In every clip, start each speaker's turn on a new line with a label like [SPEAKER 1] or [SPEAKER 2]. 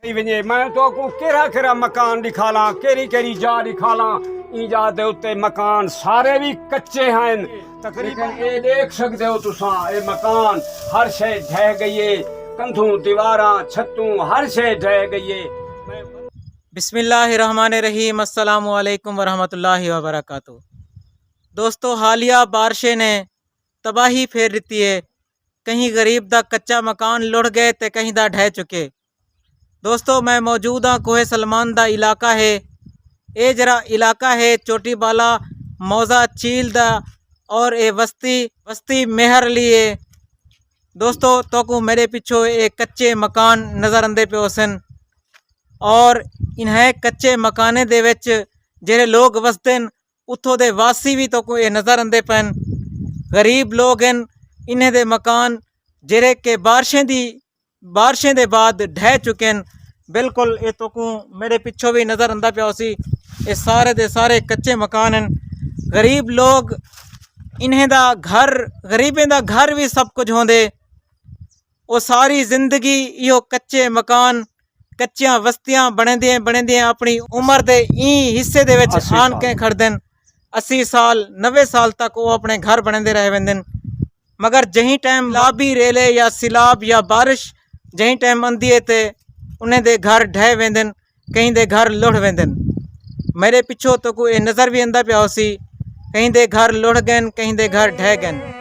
[SPEAKER 1] वञे मैं तो को केड़ा केड़ा मकान दिखाला केड़ी केड़ी जा दिखाला ई जा दे उत्ते मकान सारे भी कच्चे हैं तकरीबन ये देख सकते हो तुसा ये मकान हर शे ढह गई है कंधों दीवारां छतों हर शे ढह गई है।
[SPEAKER 2] बिस्मिल्लाहिर्रहमानिर्रहीम अस्सलामु अलैकुम वरहमतुल्लाहि वबरकातुहू। दोस्तों, हालिया बारिशें ने तबाही फेर दी है। कहीं गरीब दा कच्चा मकान लुढ़ गए तो कहीं दा ढह चुके। दोस्तों, मैं मौजूद हाँ कोहे सलमान दा इलाका है। ये जरा इलाका है चोटी बाला मौजा चील दा और ये बस्ती मेहर लिए। दोस्तों, तो को मेरे पिछो एक कच्चे मकान नज़र आंदे पे होसन और इन्हें कच्चे मकाने दे विच जेरे लोग वसदे न उथों दे वासी भी तो को ये नज़र आंदे पैन। गरीब लोग हैं, इन्हें दे मकान जेरे के बारिशें दे बाद ढह चुके हैं। बिल्कुल ये तो को मेरे पिछों भी नज़र आंदा पिया सी। ये सारे दे सारे कच्चे मकान हैं। गरीब लोग इन्हें दा घर गरीबें दा घर भी सब कुछ होंदे। वो सारी जिंदगी यो कच्चे मकान कच्चियां बस्तियां बने अपनी उम्र दे ई हिस्से दे विच आन के खड़दन। 80 साल 90 साल तक वो अपने घर बने रह वेंदन। मगर जहीं टाइम लाबी रेले या सिलाब या बारिश जहीं टाइम आंदी है ते उन्हें दे घर ढह वेंदन, कहीं दे घर लुढ़ वेंदन। मेरे पिछो तो को ये नज़र भी आंदा पिया सी, कहीं दे घर लुढ़ गए कहीं दे घर ढह गए।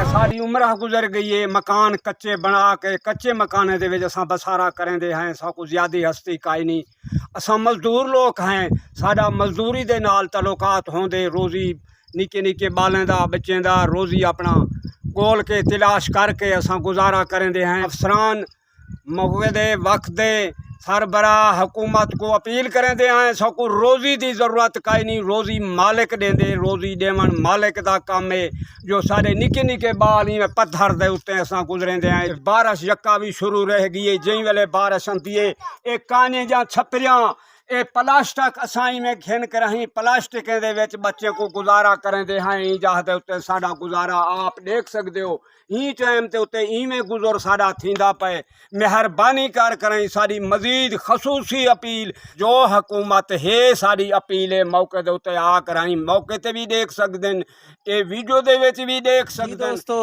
[SPEAKER 1] सारी उम्र गुजर गई है मकान कच्चे बना के कच्चे मकाने दे विच असां बसारा करेंदे हैं। साकू ज़्यादा हस्ती काई नहीं। असां मजदूर लोग हैं, साडा मजदूरी दे नाल तल्लुकात होंदे। रोज़ी निके निके बालें दा बच्चें दा रोज़ी अपना गोल के तलाश करके असां गुजारा करेंदे हैं। अफसरान मौके दे वक्त दे सरबरा हुकूमत को अपील करेंदे हैं। साकू रोज़ी की जरूरत काई नहीं, रोज़ी मालिक देंदे, रोज़ी देवन मालिक का काम है। जो सारे निके निके बाल ही पत्थर दे उत्ते असां गुजरेंदे हैं। बारिश यक्का भी शुरू रह गई है। जहीं वेले बारिश आती है ये काने जा छपरियां ये प्लास्टिक असाई में घिन कर ही प्लास्टिक दे विच बच्चे को गुजारा करेंदे हैं। ई जाहदे उत्ते साडा गुजारा आप देख सकते हो। ही टाइम ते उत्ते इवें गुजर साडा थींदा पे। मेहरबानी कर करें साडी मजीद खसूसी अपील जो हुकूमत है साडी अपील है मौके दे उत्ते आ कराई मौके ते भी देख सकदे न, ये वीडियो दे विच भी देख सकदे।
[SPEAKER 2] दोस्तों,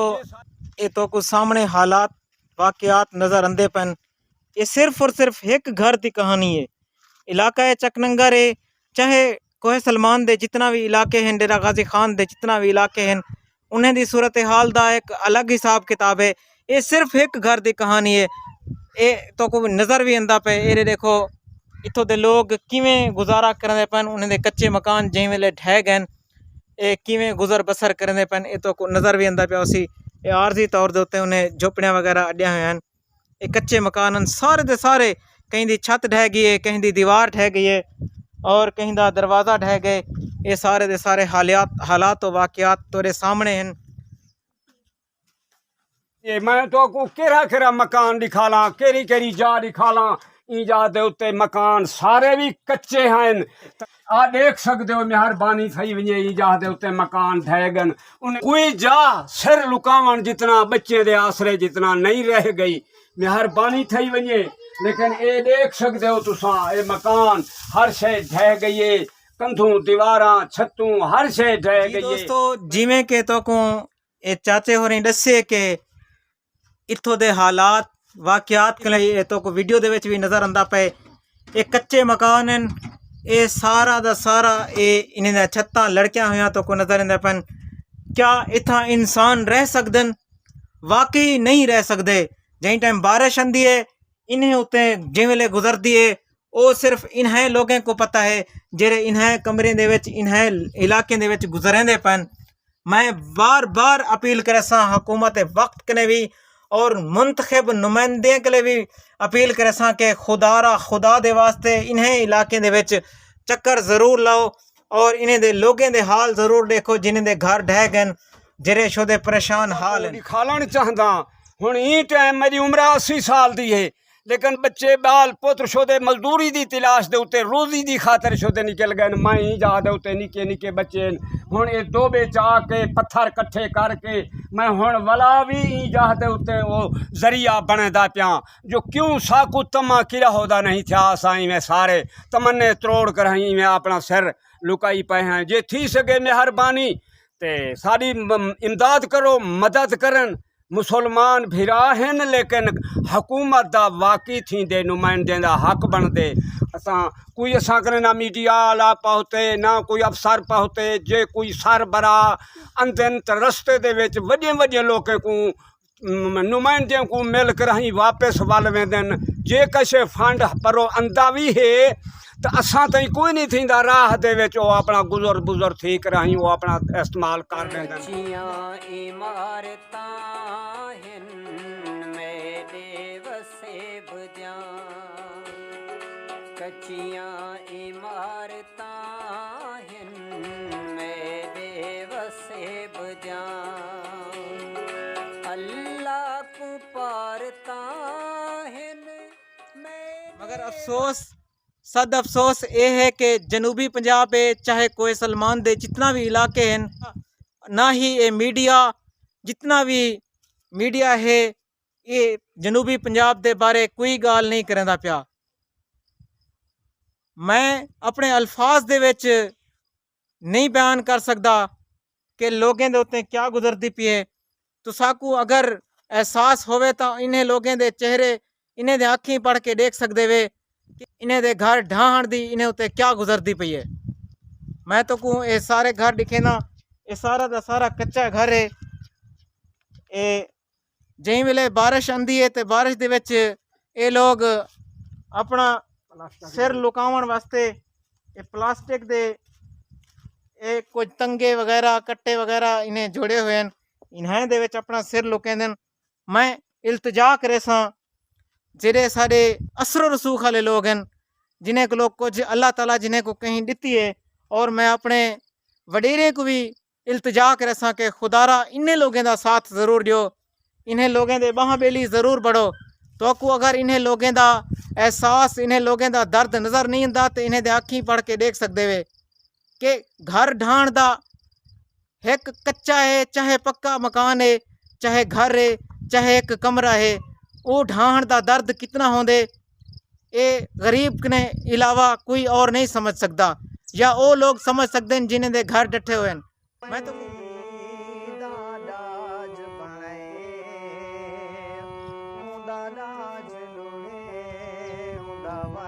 [SPEAKER 2] ये तो कुछ सामने हालात वाकयात नज़र आंदे पन। ये सिर्फ और सिर्फ एक घर की कहानी है। इलाका है चकनंगर है, चाहे कोहे सलमान दे जितना भी इलाके हैं, डेरा गाजी खान दे जितना भी इलाके हैं, उन्हें दी सूरत हाल दा एक अलग हिसाब किताब है। ये सिर्फ एक घर की कहानी है। ये तो को नज़र भी आंदा पे। ये देखो इतों दे लोग किवें गुजारा करते पन, उन्हें दे कच्चे मकान जिं वेले ढह गए ये किवें गुजर बसर करते पन। ये तो को नज़र भी आंदा पिया सी। ये आरजी तौर के उत्ते उन्हें झोपड़ियां वगैरह अड्डिया हुए हैं। ये कच्चे मकान सारे दे सारे, कहीं दी छत ढह गई है, कहीं दी दीवार ढह गई है और कहीं दा दरवाज़ा ढह गए। ये सारे दे सारे हालात और वाकयात तोरे सामने हैं।
[SPEAKER 1] ये मैं तो को केड़ा केड़ा मकान दिखाला केड़ी केड़ी जा दिखाला ई जा दे उत्ते मकान सारे भी कच्चे हैं। आ देख सकते हो मेहरबानी थी वजे ई जा दे उत्ते मकान ढह गन। उन कोई जा सिर लुकावन जितना बच्चे दे आसरे जितना नहीं रह गई। मेहरबानी थी वजे लेकिन ये देख सकते हो तुसा ये मकान हर शे ढह गई है। कंधों दीवारां छतों हर शे ढह गई है।
[SPEAKER 2] दोस्तों, जिमें के तो को ये चाचे होरें दसे के इत्थों दे हालात वाकयात के लिए तो को वीडियो दे विच भी नज़र आंदा पे। ये कच्चे मकान हैं, ये सारा दा सारा ये इन्हें छत्तां लड़कियां हुई तो को नज़र आंदा पन। क्या इत्था इंसान रह सकदन? वाकई नहीं रह सकते। जहीं टाइम बारिश आंदी है इन्हें उत्ते जिं वेले गुजरती है वो सिर्फ इन्हें लोगों को पता है जेरे इन्हें कमरे दे विच इन्हें इलाके दे विच गुजरेंदे पन। मैं बार बार अपील करे सा हुकूमत वक्त के भी और मुंतखब नुमाइंदे के लिए भी अपील करे सा कि खुदा दे वास्ते इन्हें इलाके दे विच चक्कर ज़रूर लाओ और इन्हें दे लोगों दे हाल ज़रूर देखो जिन्हें दे घर ढह गए जेरे शोदे परेशान हाल हैं।
[SPEAKER 1] दिखालन चाहदा हुण ई टाइम मेरी उम्र 80 साल दी है, लेकिन बच्चे बाल पुत्र शोदे मजदूरी दी तलाश दे उत्ते रोजी दी खातर शोदे निकल गए। मैं ही जा दे उत्ते निके निके बच्चे हुण ये डोबे चा के पत्थर कट्ठे करके मैं हुण वला भी ही जा दे उत्ते वो जरिया बनदा पिया जो क्यों साकू तमा किरा होदा नहीं था। साईं में सारे तमन्ने त्रोड़ कर ही में अपना सिर लुकाई पे हैं। जे थी सके मेहरबानी ते सारी इमदाद करो, मदद करन। मुसलमान भिरा हैं लेकिन हुकूमत दा वाकई थी दे नुमाइंदे दा हक बनते। असां कोई असां कने ना मीडिया आला पहुँचे ना कोई अफसर पहुँचे। जे कोई सरबरा अंदन त रस्ते दे विच वड्डे वड्डे लोकें को नुमाइंदे को मिल कर ही वापस वल वेंदन। जे कशे फंड परो अंदा भी है तो असां ताईं कोई नहीं थींदा। राह दे विच वो अपना गुजर बुजर थी कर ही वो अपना इस्तेमाल कर वेंदन।
[SPEAKER 3] कच्चियां इमारतां हिन मेरे वसे बजान अल्लाह को पारता हिन।
[SPEAKER 2] मगर अफसोस सद अफसोस ये है कि जनूबी पंजाब है चाहे कोई सलमान दे जितना भी इलाके हैं ना ही ये मीडिया जितना भी मीडिया है ये जनूबी पंजाब दे बारे कोई गाल नहीं करदा पिया। मैं अपने अल्फाज दे विच नहीं बयान कर सकता कि लोगों दे उत्ते क्या गुजरती पई है। तुसाकू अगर एहसास होवे तो इन्हें लोगों दे चेहरे इन्हें दे अखीं पढ़ के देख सकते वे कि इन्हें दे घर ढाहण दी इन्हें उत्ते क्या गुजरती पई है। मैं तो कहूँ ये सारे घर दिखे ना ये सारा दा सारा कच्चा घर है। ये जहीं वेले बारिश आंदी है तो बारिश दे विच ये लोग अपना सिर लुकावन वास्ते ये प्लास्टिक दे ये कुछ तंगे वगैरह कट्टे वगैरह इन्हें जोड़े हुए हैं। इन्हें दे विच अपना सिर लुकेंदे। मैं इल्तजा करे सां जेड़े सारे असर रसूख वाले लोग हैं जिन्हें को लोग कुछ अल्लाह ताला जिन्हें को कहीं दिती है और मैं अपने वडेरे को भी इल्तजा करे सां कि खुदारा इन्हें लोगों का साथ ज़रूर दियो। इन्हें लोगों के बाह बेली ज़रूर बढ़ो। तो को अगर इन्हें लोगों का एहसास इन्हें लोगों का दर्द नज़र नहीं आता तो इन्हें दे अखीं पढ़ के देख सकते वे कि घर ढाण दा एक कच्चा है चाहे पक्का मकान है चाहे घर है चाहे एक कमरा है वो ढाण दा दर्द कितना होंदे ये गरीब ने इलावा कोई और नहीं समझ सकता या वो लोग समझ सकते हैं जिन्हें दे घर डटे हुए हैं। मैं तो
[SPEAKER 3] दाज